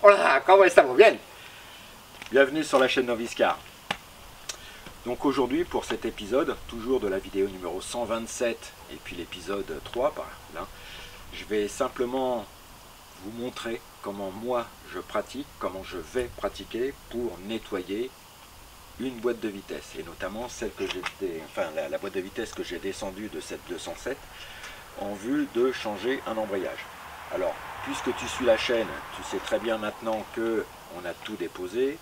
Hola, ¿cómo estamos? Bien. Bienvenue sur la chaîne Noviscar. Donc aujourd'hui pour cet épisode, toujours de la vidéo numéro 127 et puis l'épisode 3 par là, je vais simplement vous montrer comment moi je pratique, comment je vais pratiquer pour nettoyer une boîte de vitesse, et notamment celle que j'ai, la boîte de vitesse que j'ai descendue de cette 207 en vue de changer un embrayage. Alors, puisque tu suis la chaîne, tu sais très bien maintenant que on a tout déposé.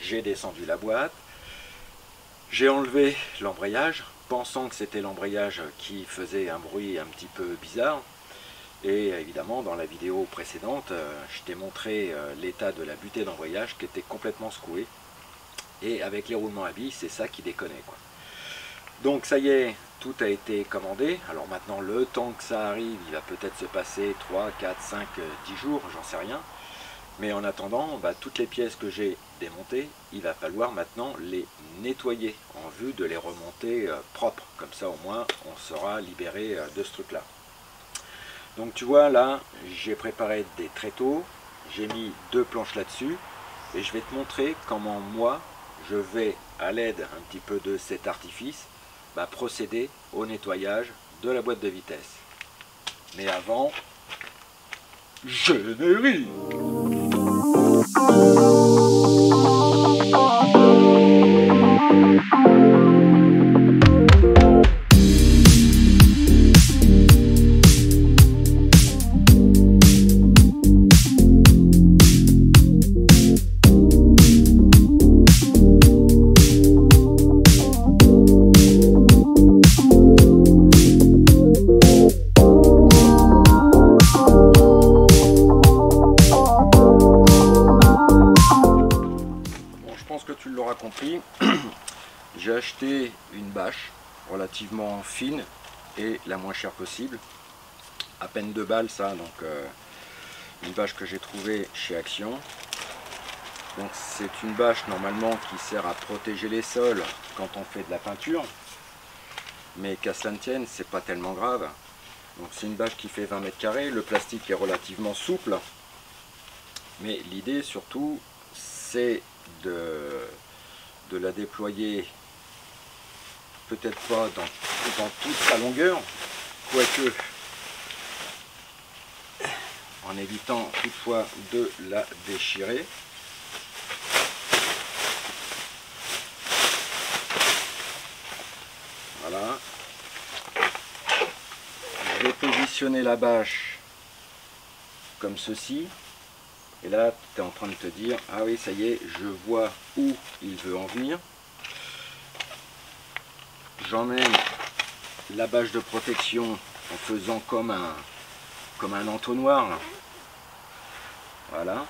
J'ai descendu la boîte, j'ai enlevé l'embrayage, pensant que c'était l'embrayage qui faisait un bruit un petit peu bizarre. Et évidemment, dans la vidéo précédente, je t'ai montré l'état de la butée d'embrayage qui était complètement secouée. Et avec les roulements à billes, c'est ça qui déconnait, quoi. Donc ça y est, tout a été commandé. Alors maintenant, le temps que ça arrive, il va peut-être se passer 3, 4, 5, 10 jours, j'en sais rien. Mais en attendant, toutes les pièces que j'ai démontées, il va falloir maintenant les nettoyer en vue de les remonter propres. Comme ça, au moins, on sera libéré de ce truc-là. Donc tu vois, là, j'ai préparé des tréteaux, j'ai mis 2 planches là-dessus, et je vais te montrer comment moi, je vais, à l'aide un petit peu de cet artifice, procéder au nettoyage de la boîte de vitesse. Mais avant, générique! Compris, j'ai acheté une bâche relativement fine et la moins chère possible, à peine 2 balles ça, donc une bâche que j'ai trouvée chez Action. Donc c'est une bâche normalement qui sert à protéger les sols quand on fait de la peinture, mais qu'à cela ne tienne, c'est pas tellement grave. Donc c'est une bâche qui fait 20 mètres carrés, le plastique est relativement souple, mais l'idée surtout c'est de la déployer, peut-être pas dans toute sa longueur, quoique en évitant toutefois de la déchirer. Voilà. Je vais positionner la bâche comme ceci. Et là, tu es en train de te dire, ah oui, ça y est, je vois où il veut en venir. J'emmène la bâche de protection en faisant comme un entonnoir, là. Voilà.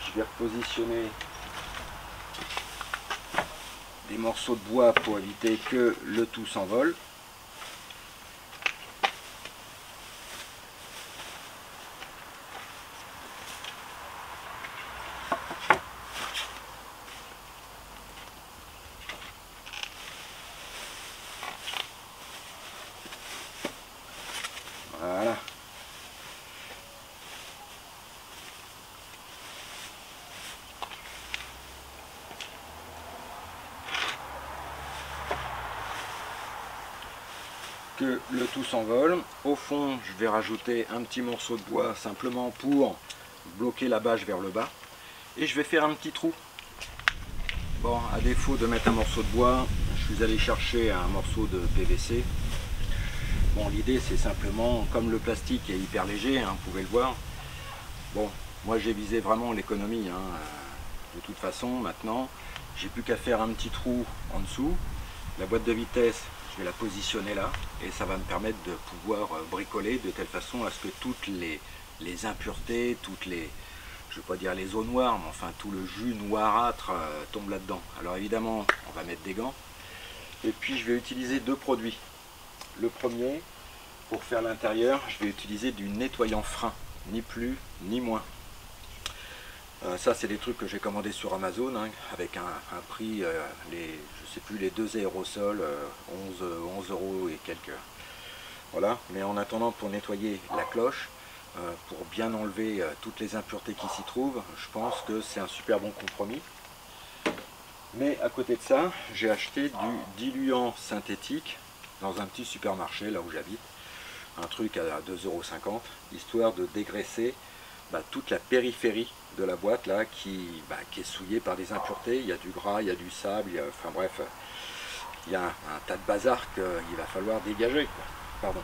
Je vais repositionner des morceaux de bois pour éviter que le tout s'envole. Voilà. Que le tout s'envole. Au fond, je vais rajouter un petit morceau de bois simplement pour bloquer la bâche vers le bas. Et je vais faire un petit trou. Bon, à défaut de mettre un morceau de bois, je suis allé chercher un morceau de PVC. Bon, l'idée c'est simplement, comme le plastique est hyper léger, hein, vous pouvez le voir. Bon, moi j'ai visé vraiment l'économie. De toute façon, maintenant, j'ai plus qu'à faire un petit trou en dessous. La boîte de vitesse, je vais la positionner là, et ça va me permettre de pouvoir bricoler de telle façon à ce que toutes les impuretés, toutes les, je ne vais pas dire les eaux noires, mais enfin tout le jus noirâtre tombe là-dedans. Alors évidemment, on va mettre des gants, et puis je vais utiliser 2 produits. Le premier, pour faire l'intérieur, je vais utiliser du nettoyant frein, ni plus ni moins. Ça c'est des trucs que j'ai commandés sur Amazon, hein, avec un prix, je sais plus, les 2 aérosols, 11 € et quelques. Voilà, mais en attendant, pour nettoyer la cloche, pour bien enlever toutes les impuretés qui s'y trouvent. Je pense que c'est un super bon compromis. Mais à côté de ça, j'ai acheté du diluant synthétique dans un petit supermarché là où j'habite. Un truc à 2,50 €, histoire de dégraisser toute la périphérie de la boîte là qui est souillée par des impuretés. Il y a du gras, il y a du sable, enfin bref, il y a un tas de bazar qu'il va falloir dégager, quoi. Pardon.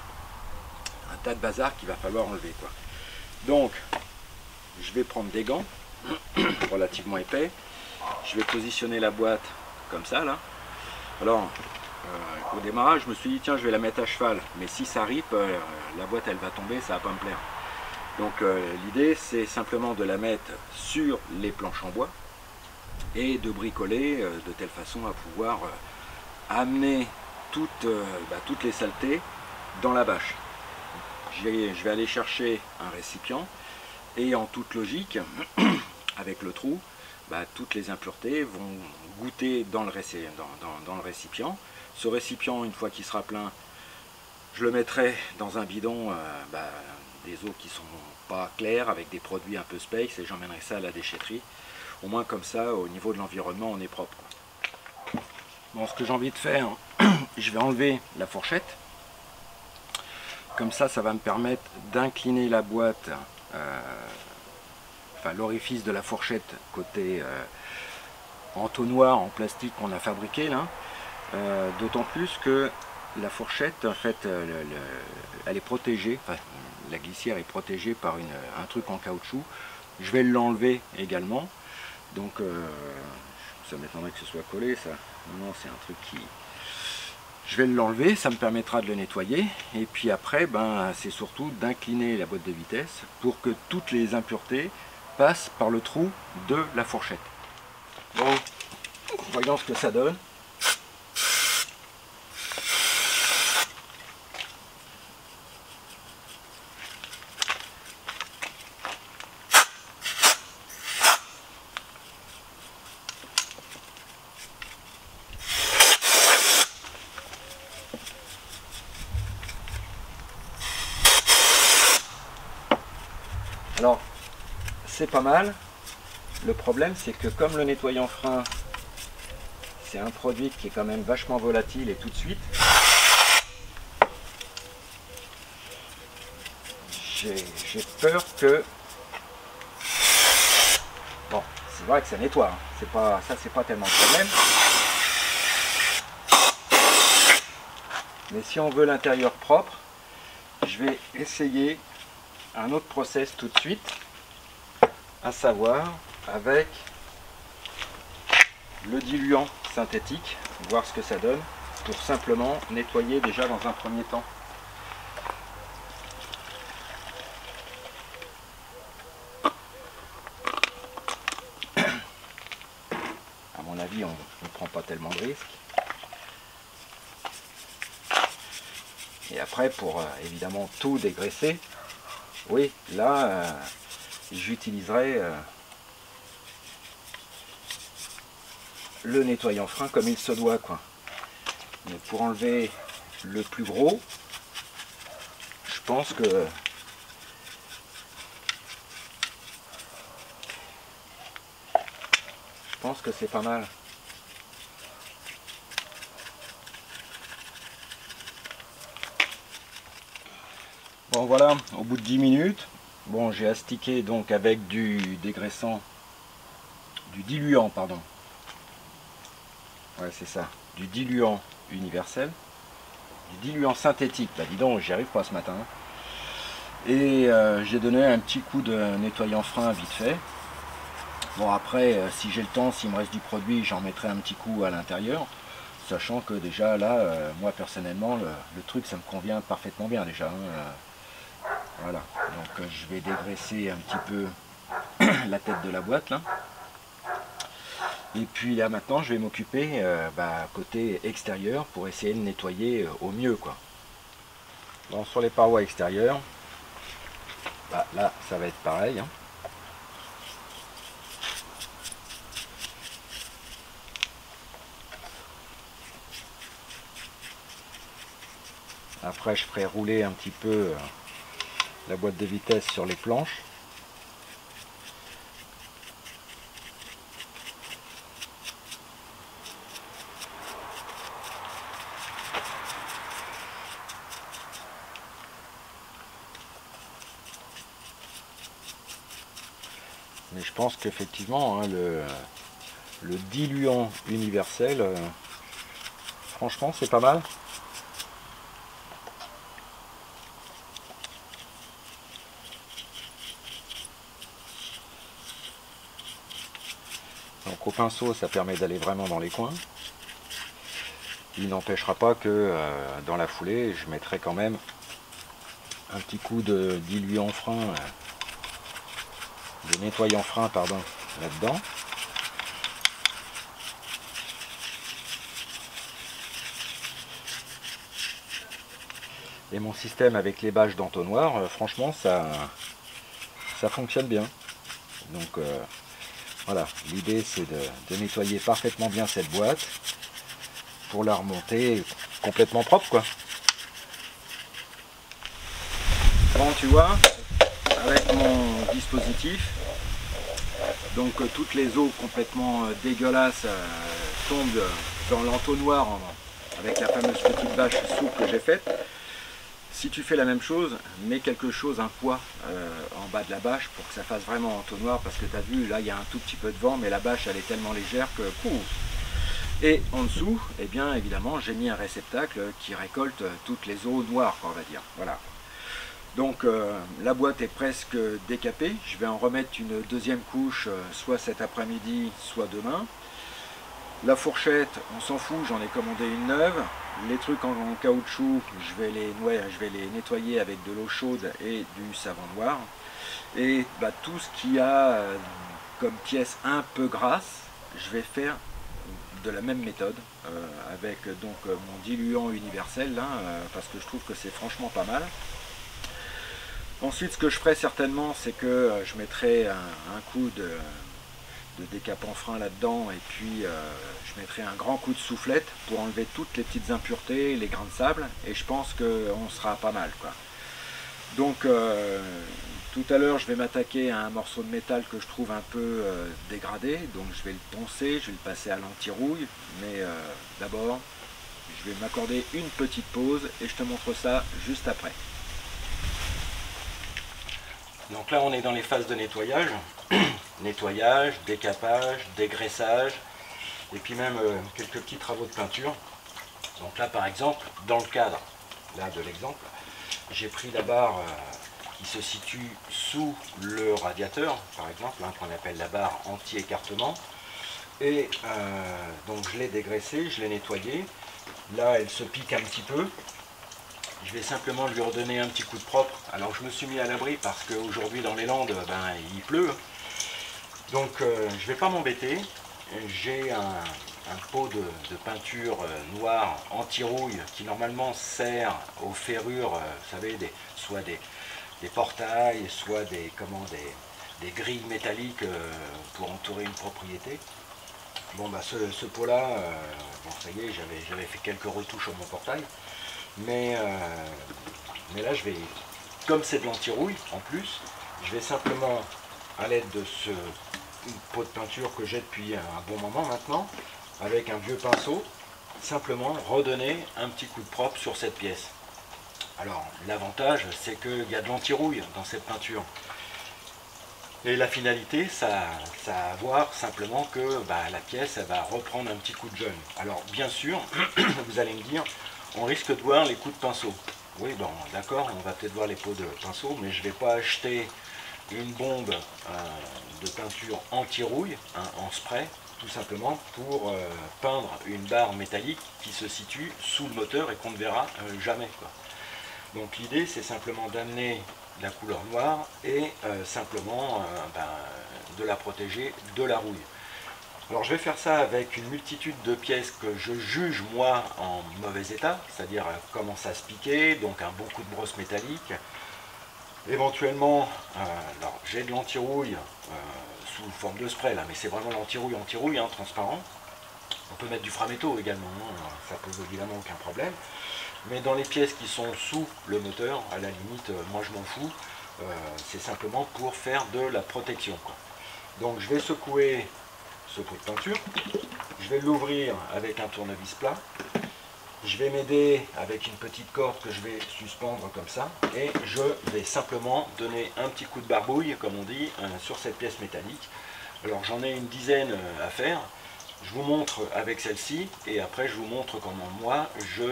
Un tas de bazar qu'il va falloir enlever, quoi. Donc, je vais prendre des gants relativement épais. Je vais positionner la boîte comme ça là. Alors, au démarrage, je me suis dit tiens, je vais la mettre à cheval, mais si ça ripe, la boîte elle va tomber, ça va pas me plaire. Donc l'idée c'est simplement de la mettre sur les planches en bois et de bricoler de telle façon à pouvoir amener toutes les saletés dans la bâche. Je vais aller chercher un récipient et en toute logique, avec le trou, toutes les impuretés vont goûter dans le récipient. Ce récipient, une fois qu'il sera plein, je le mettrai dans un bidon, des eaux qui sont pas claires, avec des produits un peu space, et j'emmènerai ça à la déchetterie. Au moins comme ça, au niveau de l'environnement, on est propre. Bon, ce que j'ai envie de faire, je vais enlever la fourchette. Comme ça, ça va me permettre d'incliner la boîte, l'orifice de la fourchette côté entonnoir en plastique qu'on a fabriqué là. D'autant plus que la fourchette, en fait, elle est protégée, la glissière est protégée par un truc en caoutchouc. Je vais l'enlever également, donc ça m'étonnerait que ce soit collé ça. Non, c'est un truc qui... Je vais l'enlever, ça me permettra de le nettoyer, et puis après, c'est surtout d'incliner la boîte de vitesse pour que toutes les impuretés passent par le trou de la fourchette. Bon, voyons ce que ça donne. Alors, c'est pas mal. Le problème, c'est que comme le nettoyant frein, c'est un produit qui est quand même vachement volatile et tout de suite, j'ai peur que... Bon, c'est vrai que ça nettoie, hein. C'est pas tellement le problème. Mais si on veut l'intérieur propre, je vais essayer un autre process tout de suite, à savoir avec le diluant synthétique, voir ce que ça donne, pour simplement nettoyer déjà dans un premier temps. À mon avis, on ne prend pas tellement de risques. Et après, pour évidemment tout dégraisser, oui, là, j'utiliserai le nettoyant frein comme il se doit, quoi. Mais pour enlever le plus gros, je pense que c'est pas mal. Bon voilà, au bout de 10 minutes, bon, j'ai astiqué donc avec du dégraissant, du diluant, pardon. Ouais, c'est ça, du diluant universel, du diluant synthétique. Bah dis donc, j'y arrive pas ce matin. Et j'ai donné un petit coup de nettoyant frein vite fait. Bon après, si j'ai le temps, s'il me reste du produit, j'en mettrai un petit coup à l'intérieur. Sachant que déjà là, moi personnellement, le truc ça me convient parfaitement bien déjà. Hein. Voilà, donc je vais dégraisser un petit peu la tête de la boîte là. Et puis là maintenant je vais m'occuper côté extérieur pour essayer de nettoyer au mieux, quoi. Bon, sur les parois extérieures, là ça va être pareil. Hein. Après je ferai rouler un petit peu la boîte de vitesse sur les planches. Mais je pense qu'effectivement, hein, le diluant universel, franchement, c'est pas mal. Donc au pinceau, ça permet d'aller vraiment dans les coins. Il n'empêchera pas que dans la foulée, je mettrai quand même un petit coup de diluant frein, de nettoyant frein, pardon, là-dedans. Et mon système avec les bâches d'entonnoir, franchement, ça fonctionne bien. Donc voilà, l'idée c'est de nettoyer parfaitement bien cette boîte pour la remonter complètement propre, quoi. Bon, tu vois, avec mon dispositif, donc toutes les eaux complètement dégueulasses tombent dans l'entonnoir avec la fameuse petite bâche souple que j'ai faite. Si tu fais la même chose, mets quelque chose, un poids en bas de la bâche pour que ça fasse vraiment entonnoir, parce que tu as vu, là il y a un tout petit peu de vent, mais la bâche elle est tellement légère que... Et en dessous, eh bien évidemment, j'ai mis un réceptacle qui récolte toutes les eaux noires, on va dire. Voilà. Donc la boîte est presque décapée. Je vais en remettre une deuxième couche, soit cet après-midi, soit demain. La fourchette, on s'en fout, j'en ai commandé une neuve. Les trucs en caoutchouc, je vais les nettoyer avec de l'eau chaude et du savon noir. Et bah, tout ce qu'il y a comme pièce un peu grasse, je vais faire de la même méthode, avec donc mon diluant universel, là, parce que je trouve que c'est franchement pas mal. Ensuite, ce que je ferai certainement, c'est que je mettrai un coup de décapant frein là-dedans, et puis je mettrai un grand coup de soufflette pour enlever toutes les petites impuretés, les grains de sable, et je pense qu'on sera pas mal, quoi. Donc tout à l'heure je vais m'attaquer à un morceau de métal que je trouve un peu dégradé, donc je vais le poncer, je vais le passer à l'anti-rouille, mais d'abord je vais m'accorder une petite pause et je te montre ça juste après. Donc là on est dans les phases de nettoyage, nettoyage, décapage, dégraissage, et puis même quelques petits travaux de peinture. Donc là par exemple, dans le cadre là, de l'exemple, j'ai pris la barre qui se situe sous le radiateur, par exemple, hein, qu'on appelle la barre anti-écartement, et donc je l'ai dégraissée, je l'ai nettoyée. Là elle se pique un petit peu. Je vais simplement lui redonner un petit coup de propre. Alors je me suis mis à l'abri parce qu'aujourd'hui dans les Landes, ben, il pleut. Donc je ne vais pas m'embêter. J'ai un pot de peinture noire anti-rouille qui normalement sert aux ferrures, vous savez, soit des portails, soit des grilles métalliques pour entourer une propriété. Bon bah ce pot-là, bon ça y est, j'avais fait quelques retouches sur mon portail. Mais là, je vais, comme c'est de l'anti-rouille en plus, je vais simplement, à l'aide de ce pot de peinture que j'ai depuis un bon moment maintenant, avec un vieux pinceau, simplement redonner un petit coup de propre sur cette pièce. Alors, l'avantage, c'est qu'il y a de l'anti-rouille dans cette peinture. Et la finalité, ça a à voir simplement que bah, la pièce, elle va reprendre un petit coup de jeune. Alors, bien sûr, vous allez me dire, on risque de voir les coups de pinceau. Oui, bon, d'accord, on va peut-être voir les pots de pinceau, mais je ne vais pas acheter une bombe de peinture anti-rouille, hein, en spray, tout simplement pour peindre une barre métallique qui se situe sous le moteur et qu'on ne verra jamais, quoi. Donc l'idée, c'est simplement d'amener la couleur noire et simplement de la protéger de la rouille. Alors je vais faire ça avec une multitude de pièces que je juge moi en mauvais état, c'est-à-dire commence à se piquer, donc un bon coup de brosse métallique. Éventuellement, alors j'ai de l'anti-rouille sous forme de spray là, mais c'est vraiment l'anti-rouille, hein, transparent. On peut mettre du framéto également, hein, ça pose évidemment aucun problème. Mais dans les pièces qui sont sous le moteur, à la limite, moi je m'en fous. c'est simplement pour faire de la protection, quoi. Donc je vais secouer ce pot de peinture, je vais l'ouvrir avec un tournevis plat, je vais m'aider avec une petite corde que je vais suspendre comme ça, et je vais simplement donner un petit coup de barbouille, comme on dit, sur cette pièce métallique. Alors j'en ai une dizaine à faire. Je vous montre avec celle-ci, et après je vous montre comment moi je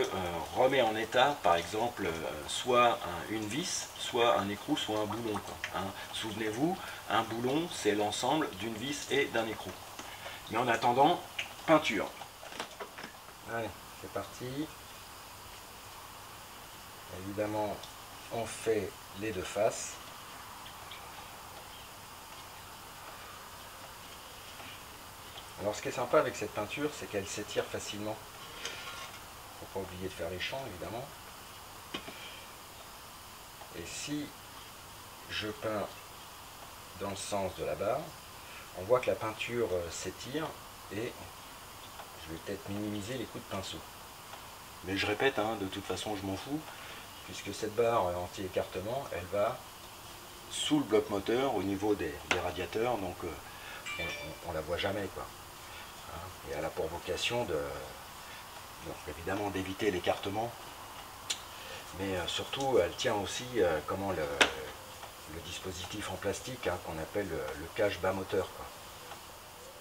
remets en état, par exemple, soit une vis, soit un écrou, soit un boulon, quoi, hein. Souvenez-vous, un boulon c'est l'ensemble d'une vis et d'un écrou. Mais en attendant, peinture. Allez, c'est parti. Évidemment, on fait les deux faces. Alors ce qui est sympa avec cette peinture, c'est qu'elle s'étire facilement. Faut pas oublier de faire les champs, évidemment. Et si je peins dans le sens de la barre, on voit que la peinture s'étire, et je vais peut-être minimiser les coups de pinceau. Mais je répète, hein, de toute façon je m'en fous, puisque cette barre anti-écartement, elle va sous le bloc moteur, au niveau des radiateurs, donc on la voit jamais, quoi. Et elle a pour vocation de, donc, évidemment, d'éviter l'écartement, mais surtout elle tient aussi comment le dispositif en plastique, hein, qu'on appelle le cache bas moteur, quoi.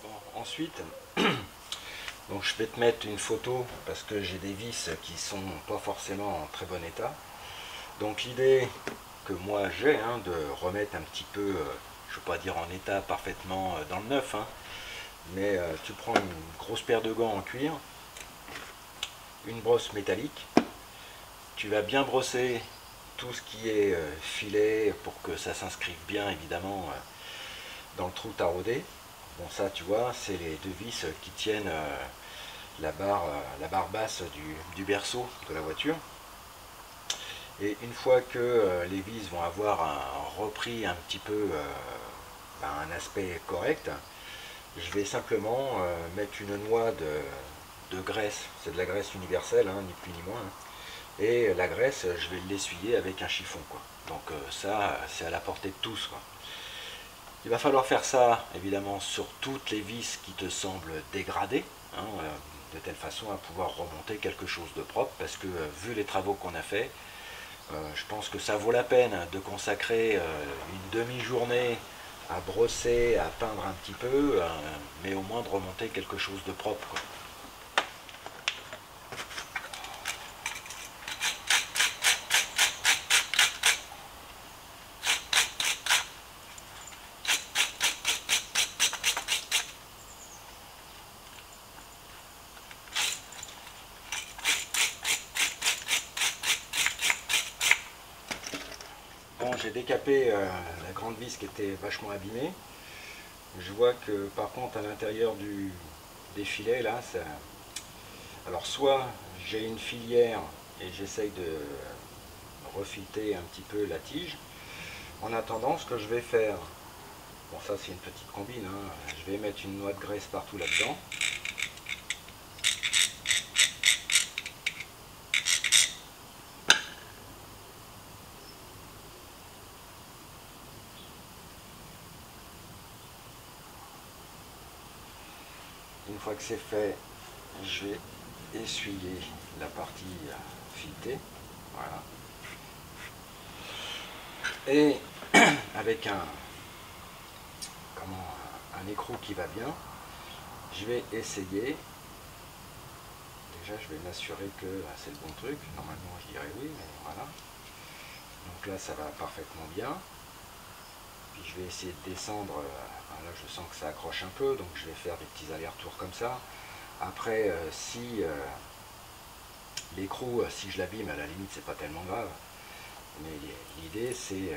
Bon, ensuite, donc je vais te mettre une photo parce que j'ai des vis qui sont pas forcément en très bon état. Donc l'idée que moi j'ai, hein, de remettre un petit peu, je ne veux pas dire en état parfaitement dans le neuf, hein, mais tu prends une grosse paire de gants en cuir, une brosse métallique, tu vas bien brosser tout ce qui est filet pour que ça s'inscrive bien évidemment dans le trou taraudé. Bon, ça tu vois, c'est les deux vis qui tiennent la barre basse du berceau de la voiture. Et une fois que les vis vont avoir repris un petit peu un aspect correct, je vais simplement mettre une noix de graisse, c'est de la graisse universelle, hein, ni plus ni moins, hein. Et la graisse, je vais l'essuyer avec un chiffon, quoi. Donc ça, c'est à la portée de tous, quoi. Il va falloir faire ça, évidemment, sur toutes les vis qui te semblent dégradées, hein, de telle façon à pouvoir remonter quelque chose de propre, parce que vu les travaux qu'on a fait, je pense que ça vaut la peine de consacrer une demi-journée à brosser, à peindre un petit peu, mais au moins de remonter quelque chose de propre, quoi. Bon, j'ai décapé la grande vis qui était vachement abîmée. Je vois que par contre à l'intérieur des filets là, ça... alors soit j'ai une filière et j'essaye de refileter un petit peu la tige. En attendant, ce que je vais faire, bon ça c'est une petite combine, hein, je vais mettre une noix de graisse partout là-dedans. Une fois que c'est fait, je vais essuyer la partie filetée, voilà. Et avec un écrou qui va bien, je vais essayer. Déjà, je vais m'assurer que c'est le bon truc. Normalement, je dirais oui, mais voilà. Donc là, ça va parfaitement bien. Puis je vais essayer de descendre. Là, je sens que ça accroche un peu, donc je vais faire des petits allers-retours comme ça. Après, si l'écrou, si je l'abîme, à la limite, c'est pas tellement grave. Mais l'idée, c'est...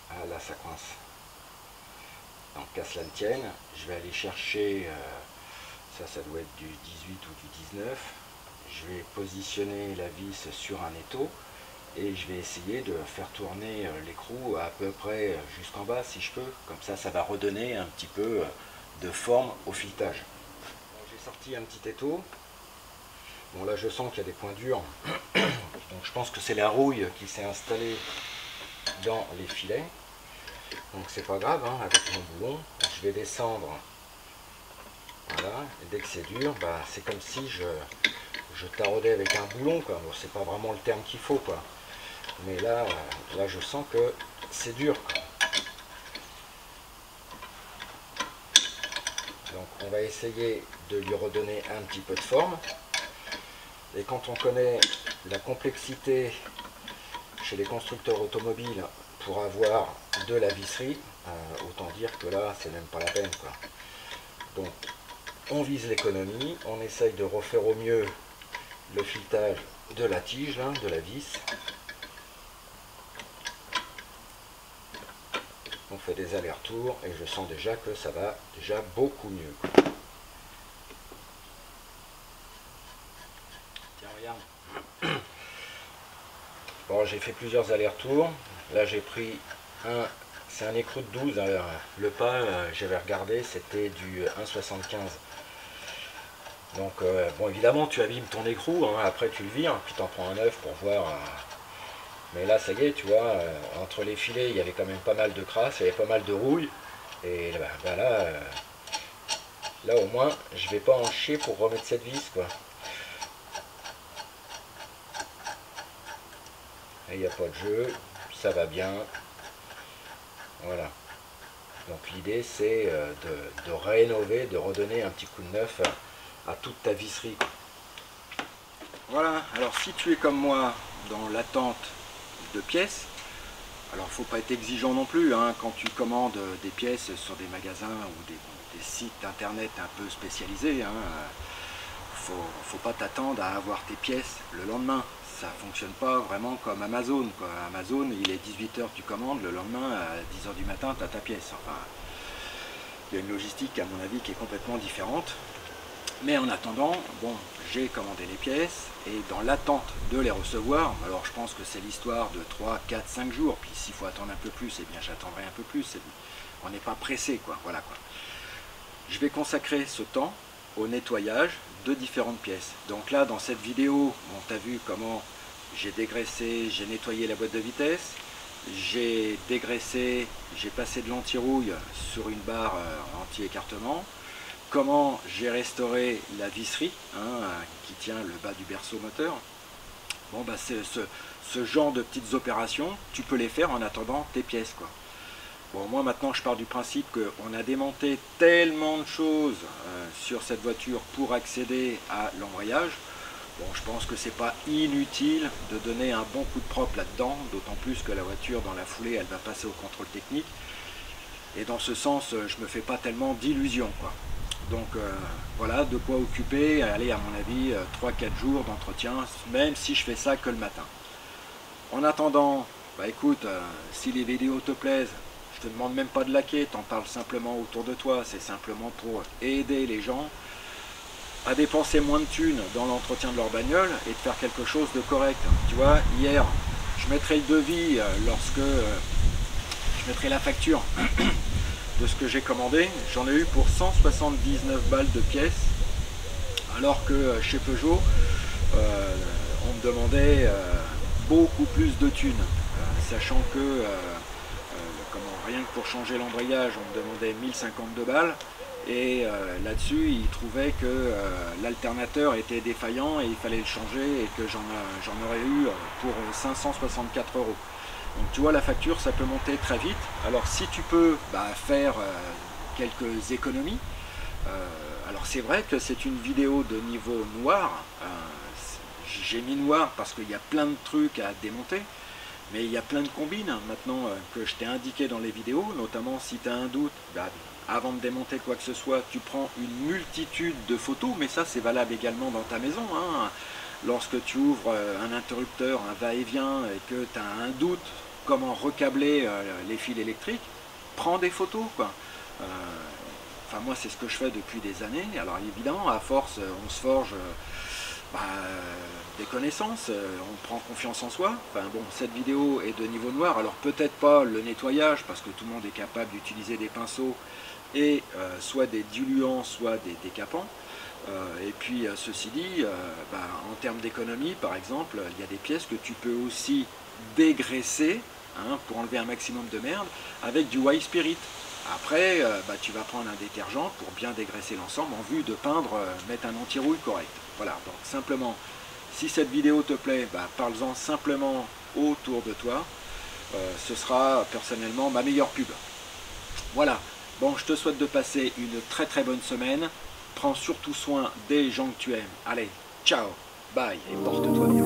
ah là, ça coince. Donc, qu'à cela ne tienne, je vais aller chercher... ça doit être du 18 ou du 19. Je vais positionner la vis sur un étau. Et je vais essayer de faire tourner l'écrou à peu près jusqu'en bas si je peux. Comme ça, ça va redonner un petit peu de forme au filetage. J'ai sorti un petit étau. Bon là je sens qu'il y a des points durs. Donc je pense que c'est la rouille qui s'est installée dans les filets. Donc c'est pas grave, hein, avec mon boulon, je vais descendre. Voilà, et dès que c'est dur, bah, c'est comme si je taraudais avec un boulon, quoi. Bon, c'est pas vraiment le terme qu'il faut, quoi. Mais là, là je sens que c'est dur, quoi. Donc on va essayer de lui redonner un petit peu de forme. Et quand on connaît la complexité chez les constructeurs automobiles pour avoir de la visserie, autant dire que là c'est même pas la peine, quoi. Donc on vise l'économie, on essaye de refaire au mieux le filetage de la tige, hein, de la vis. On fait des allers-retours et je sens déjà que ça va déjà beaucoup mieux, quoi. Tiens, regarde. Bon, j'ai fait plusieurs allers-retours. Là, j'ai pris un... C'est un écrou de 12. Alors, le pas, j'avais regardé, c'était du 1,75. Donc, bon, évidemment, tu abîmes ton écrou. Hein, après, tu le vires, puis tu en prends un neuf pour voir... Mais là, ça y est, tu vois, entre les filets, il y avait quand même pas mal de crasse, il y avait pas mal de rouille. Et bah là, là, au moins, je vais pas en chier pour remettre cette vis, quoi. Et il n'y a pas de jeu, ça va bien. Voilà. Donc l'idée, c'est de rénover, de redonner un petit coup de neuf à toute ta visserie, quoi. Voilà, alors si tu es comme moi dans l'attente de pièces, alors faut pas être exigeant non plus, hein, quand tu commandes des pièces sur des magasins ou des sites internet un peu spécialisés, hein, faut pas t'attendre à avoir tes pièces le lendemain. Ça fonctionne pas vraiment comme Amazon, quoi. Amazon, il est 18 h, tu commandes, le lendemain à 10 h du matin tu as ta pièce. Enfin, il y a une logistique à mon avis qui est complètement différente. Mais en attendant, bon, j'ai commandé les pièces et dans l'attente de les recevoir, alors je pense que c'est l'histoire de 3, 4, 5 jours, puis s'il faut attendre un peu plus, eh bien j'attendrai un peu plus, on n'est pas pressé, quoi, voilà, quoi. Je vais consacrer ce temps au nettoyage de différentes pièces. Donc là, dans cette vidéo, on a vu comment j'ai dégraissé, j'ai nettoyé la boîte de vitesse, j'ai dégraissé, j'ai passé de l'anti-rouille sur une barre anti-écartement, comment j'ai restauré la visserie, hein, qui tient le bas du berceau moteur. Bon, bah, c'est ce genre de petites opérations, tu peux les faire en attendant tes pièces, quoi. Bon, moi maintenant je pars du principe qu'on a démonté tellement de choses sur cette voiture pour accéder à l'embrayage. Bon, je pense que c'est pas inutile de donner un bon coup de propre là-dedans, d'autant plus que la voiture dans la foulée elle va passer au contrôle technique. Et dans ce sens, je me fais pas tellement d'illusions, quoi. Donc voilà, de quoi occuper, allez, à mon avis, 3-4 jours d'entretien, même si je fais ça que le matin. En attendant, bah écoute, si les vidéos te plaisent, je te demande même pas de liker, t'en parles simplement autour de toi, c'est simplement pour aider les gens à dépenser moins de thunes dans l'entretien de leur bagnole et de faire quelque chose de correct. Tu vois, hier, je mettrai le devis lorsque je mettrai la facture de ce que j'ai commandé. J'en ai eu pour 179 balles de pièces, alors que chez Peugeot, on me demandait beaucoup plus de thunes, sachant que rien que pour changer l'embrayage, on me demandait 1052 balles. Et là-dessus, il trouvait que l'alternateur était défaillant et il fallait le changer et que j'en aurais eu pour 564 €. Donc tu vois, la facture, ça peut monter très vite. Alors si tu peux faire quelques économies, alors c'est vrai que c'est une vidéo de niveau noir. J'ai mis noir parce qu'il y a plein de trucs à démonter. Mais il y a plein de combines maintenant que je t'ai indiqué dans les vidéos, notamment si tu as un doute, avant de démonter quoi que ce soit, tu prends une multitude de photos, mais ça c'est valable également dans ta maison, hein. Lorsque tu ouvres un interrupteur, un va-et-vient, et que tu as un doute comment recabler les fils électriques, prends des photos, quoi. Enfin moi c'est ce que je fais depuis des années. Alors évidemment, à force, on se forge des connaissances, on prend confiance en soi. Enfin bon, cette vidéo est de niveau noir, alors peut-être pas le nettoyage, parce que tout le monde est capable d'utiliser des pinceaux et soit des diluants, soit des décapants. Et puis ceci dit, en termes d'économie, par exemple, il y a des pièces que tu peux aussi dégraisser hein, pour enlever un maximum de merde, avec du white spirit. Après, tu vas prendre un détergent pour bien dégraisser l'ensemble en vue de peindre, mettre un anti-rouille correct. Voilà, donc simplement, si cette vidéo te plaît, parle-en simplement autour de toi. Ce sera personnellement ma meilleure pub. Voilà, bon, je te souhaite de passer une très très bonne semaine. Prends surtout soin des gens que tu aimes. Allez, ciao, bye et porte-toi bien.